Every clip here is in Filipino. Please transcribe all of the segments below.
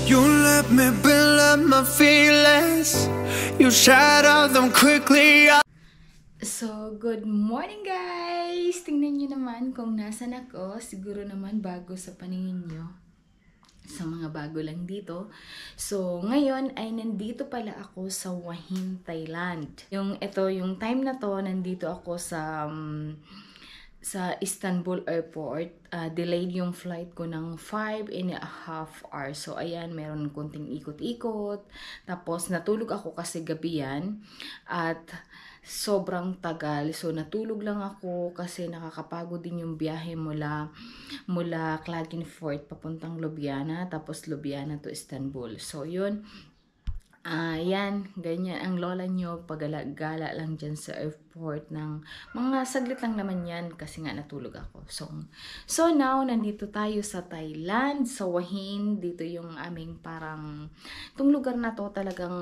You let me build up my feelings. You shatter them quickly. So, good morning guys! Tingnan nyo naman kung nasan ako. Siguro naman bago sa paningin nyo. Sa mga bago lang dito. So, ngayon ay nandito pala ako sa Hua Hin, Thailand. Yung time na to, nandito ako sa Istanbul Airport. Delayed yung flight ko ng 5.5 hours. So, ayan, meron konting ikot-ikot. Tapos, natulog ako kasi gabi yan. At sobrang tagal. So, natulog lang ako kasi nakakapagod din yung biyahe mula Klagenfurt papuntang Ljubljana. Tapos, Ljubljana to Istanbul. So, yun. Yan, ganyan ang lola nyo, pagala-gala lang dyan sa airport ng mga saglit lang naman yan kasi nga natulog ako. So now, nandito tayo sa Thailand, sa Hua Hin. Dito yung aming itong lugar na to talagang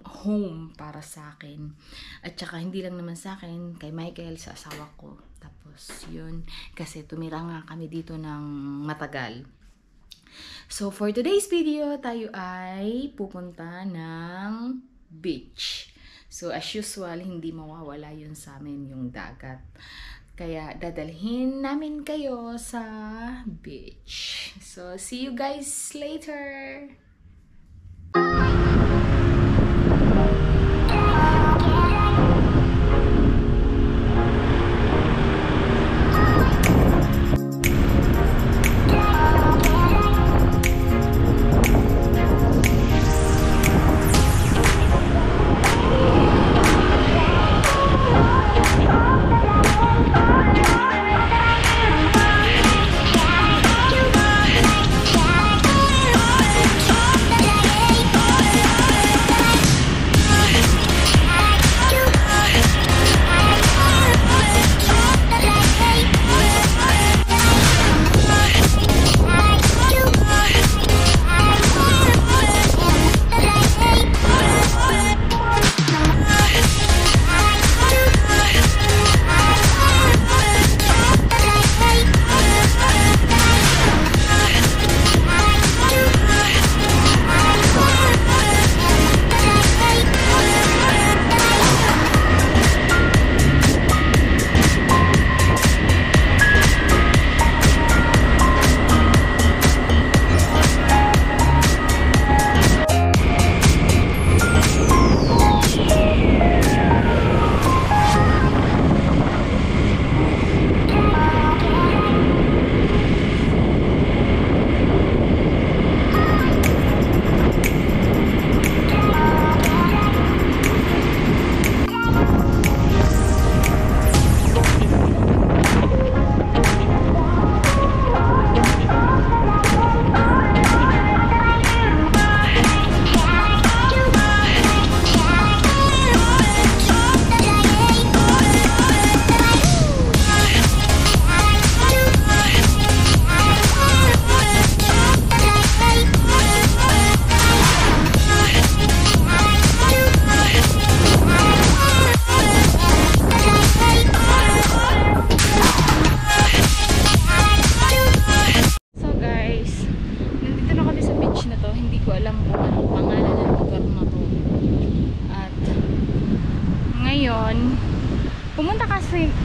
home para sa akin. At saka hindi lang naman sa akin, kay Michael, sa asawa ko. Tapos yun, kasi tumira nga kami dito ng matagal. So, for today's video, tayo ay pupunta ng beach. So, as usual, hindi mawawala yun sa amin, yung dagat. Kaya, dadalhin namin kayo sa beach. So, see you guys later!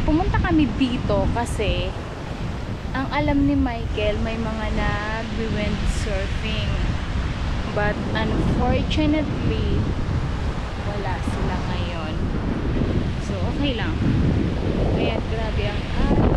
Pumunta kami dito kasi ang alam ni Michael may mga nag-windsurfing, but unfortunately wala sila ngayon. So okay lang. Kaya grabe ang araw.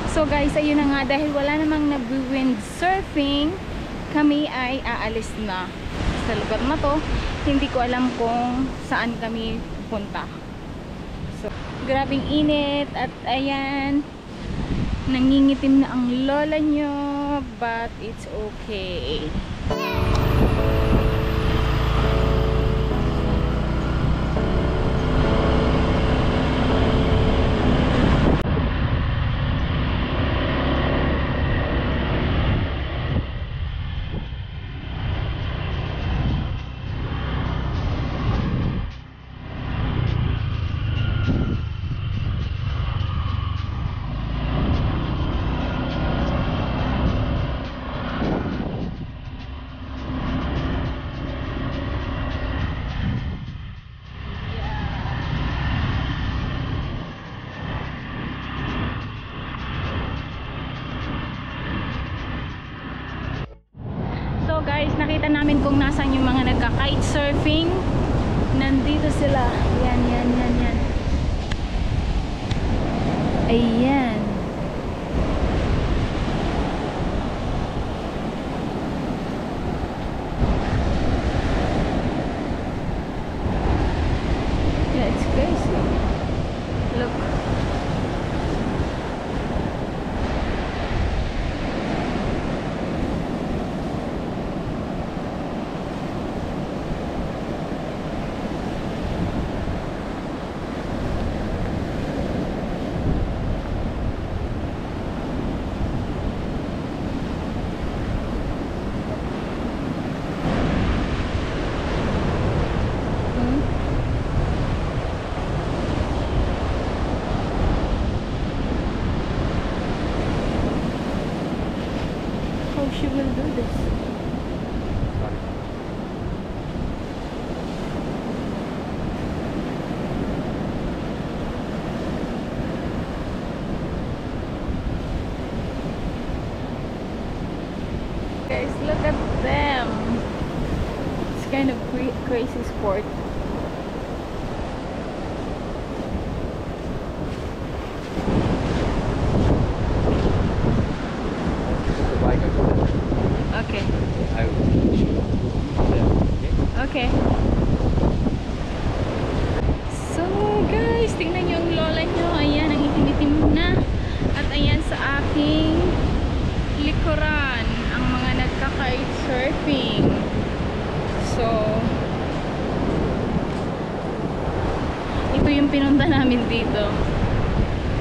So guys, ayun na nga, dahil wala namang nag-windsurfing, kami ay aalis na sa lugar na to. Hindi ko alam kung saan kami punta. So, grabing init at ayan, nangingitim na ang lola nyo, but it's okay. Guys, nakita namin kung nasaan yung mga nagka-kite surfing. Nandito sila. Yan. Ayan. Yeah, it's crazy. Look. She will do this. Guys, look at them. It's kind of crazy sport. Okay. Okay. So guys, tingnan nyo ang lola nyo. Ayan, ang itim-itim na. At ayan sa aking likuran, ang mga nagka-kite surfing. So, ito yung pinunta namin dito.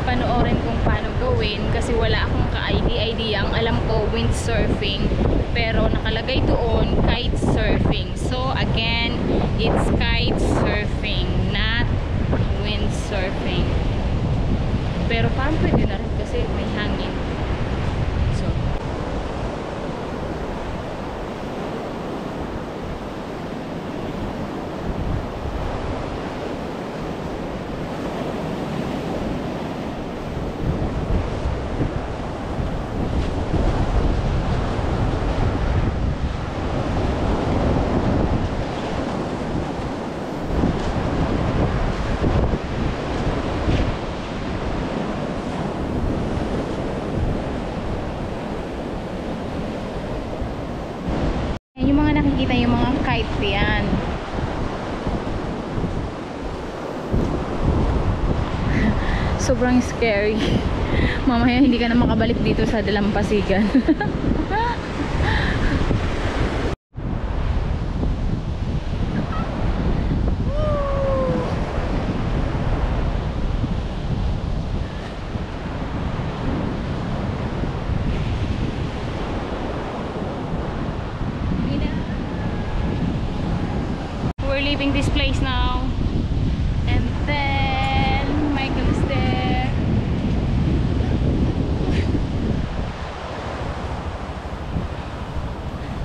Panoorin kung paano gawin kasi wala akong ka-idea. Ang alam ko windsurfing, pero nakalagay doon kite surfing. So again, it's kite surfing, not windsurfing. Pero parang pwede na rin kasi may hangin. So nakikita yung mga kite yan. Sobrang scary. Mamaya hindi ka na makabalik dito sa Dalampasigan. We're leaving this place now, and then Michael is there.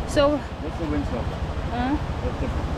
So what's the windsurf? What's different?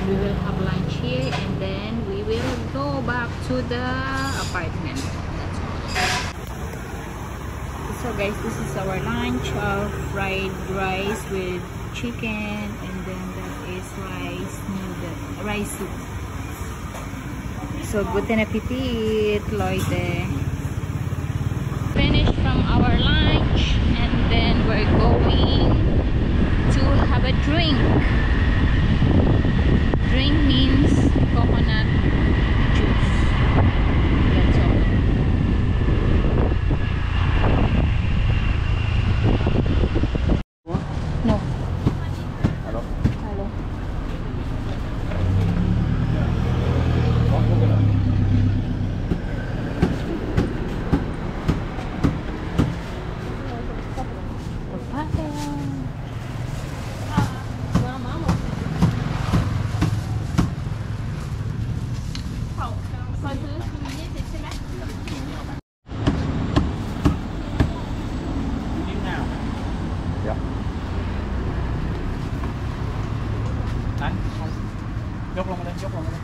and we will have lunch here, and then we will go back to the apartment. So guys, this is our lunch of fried rice with chicken, and then that is rice soup. So guten appetit, Leute. Finished from our lunch, and then we're going to have a drink. Drink means coconut juice. That's all. No. Hello? Hello. Ja. Anh, dốc lông lên, dốc lông lên.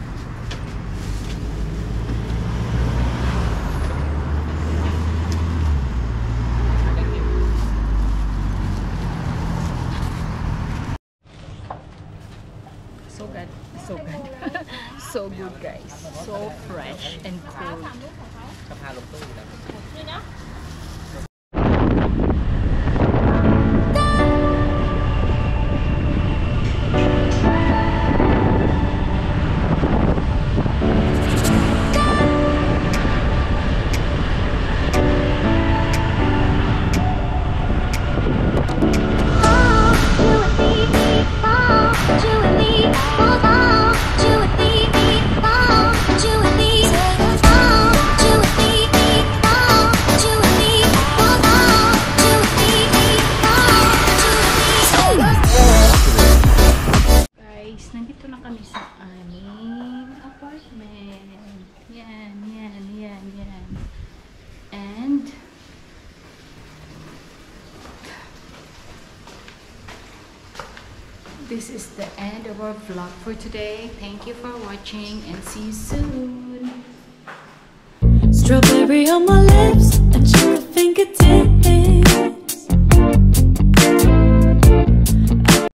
So good. So good. So good, guys. So fresh and cool. Nandito na kami sa aming apartment. Yan. And this is the end of our vlog for today. Thank you for watching and see you soon. Strawberry on my